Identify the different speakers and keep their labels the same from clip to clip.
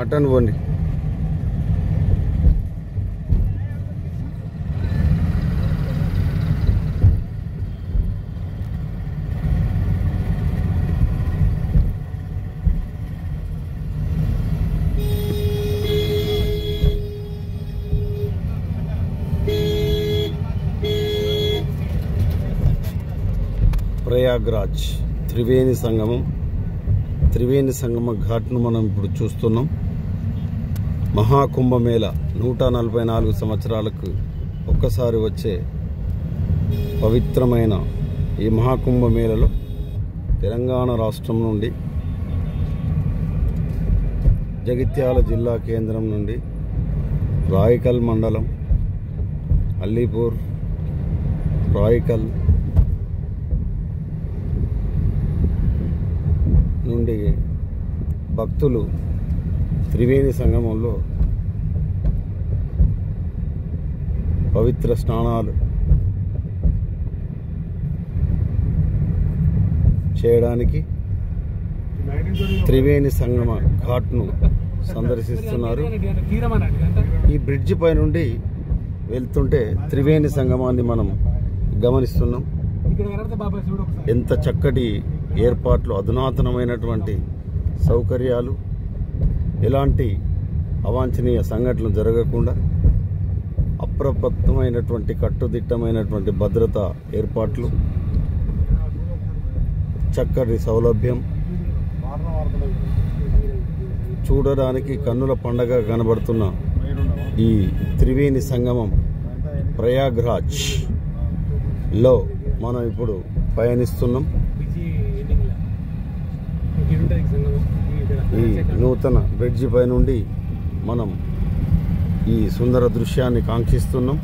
Speaker 1: అటన్ పోండి. ప్రయాగ్రాజ్ త్రివేణి సంగమ ఘాట్ను మనం ఇప్పుడు చూస్తున్నాం. మహాకుంభమేళ 144 సంవత్సరాలకు ఒక్కసారి వచ్చే పవిత్రమైన ఈ మహాకుంభమేళలో తెలంగాణ రాష్ట్రం నుండి, జగిత్యాల జిల్లా కేంద్రం నుండి, రాయికల్ మండలం, అల్లీపూర్, రాయికల్ నుండి భక్తులు త్రివేణి సంగమంలో పవిత్ర స్నానాలు చేయడానికి త్రివేణి సంగమ ఘాట్ను సందర్శిస్తున్నారు. ఈ బ్రిడ్జి పై నుండి వెళ్తుంటే త్రివేణి సంగమాన్ని మనం గమనిస్తున్నాం. ఎంత చక్కటి ఏర్పాట్లు, అధునాతనమైనటువంటి సౌకర్యాలు, ఎలాంటి అవాంఛనీయ సంఘటనలు జరగకుండా అప్రమత్తమైనటువంటి కట్టుదిట్టమైనటువంటి భద్రతా ఏర్పాట్లు, చక్కటి సౌలభ్యం, చూడడానికి కన్నుల పండగ కనబడుతున్న ఈ త్రివేణి సంగమం ప్రయాగ్రాజ్ లో మనం ఇప్పుడు పయనిస్తున్నాం. ఈ నూతన బ్రిడ్జి పై నుండి మనం ఈ సుందర దృశ్యాన్ని కాంక్షిస్తున్నాం.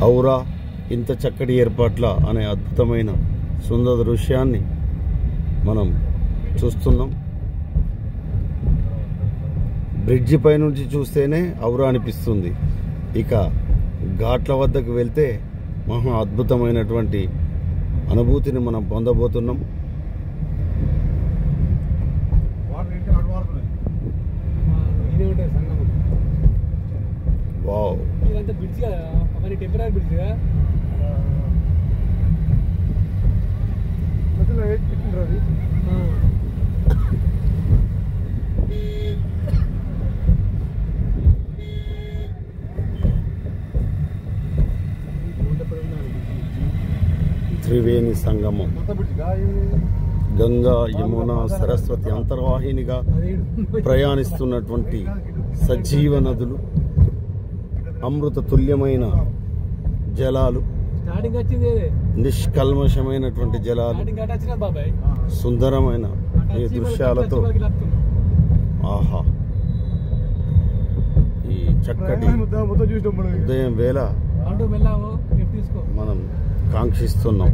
Speaker 1: ఔరా ఇంత చక్కటి ఏర్పాట్ల అనే అద్భుతమైన సుందర దృశ్యాన్ని మనం చూస్తున్నాం. బ్రిడ్జి పై నుంచి చూస్తేనే ఔరా అనిపిస్తుంది. ఇక ఘాట్ల వద్దకు వెళ్తే మహా అద్భుతమైనటువంటి అనుభూతిని మనం పొందబోతున్నాం. వావ్, త్రివేణి సంగమం గంగా, యమున, సరస్వతి అంతర్వాహినిగా ప్రయాణిస్తున్నటువంటి సజీవ నదులు, అమృత తుల్యమైన జలాలు, నిష్కల్మషమైనటువంటి జలాలు, సుందరమైన ఈ దృశ్యాలతో ఆహా, ఈ చక్కటి ఉదయం వేళ మనం కాంక్షిస్తున్నాం.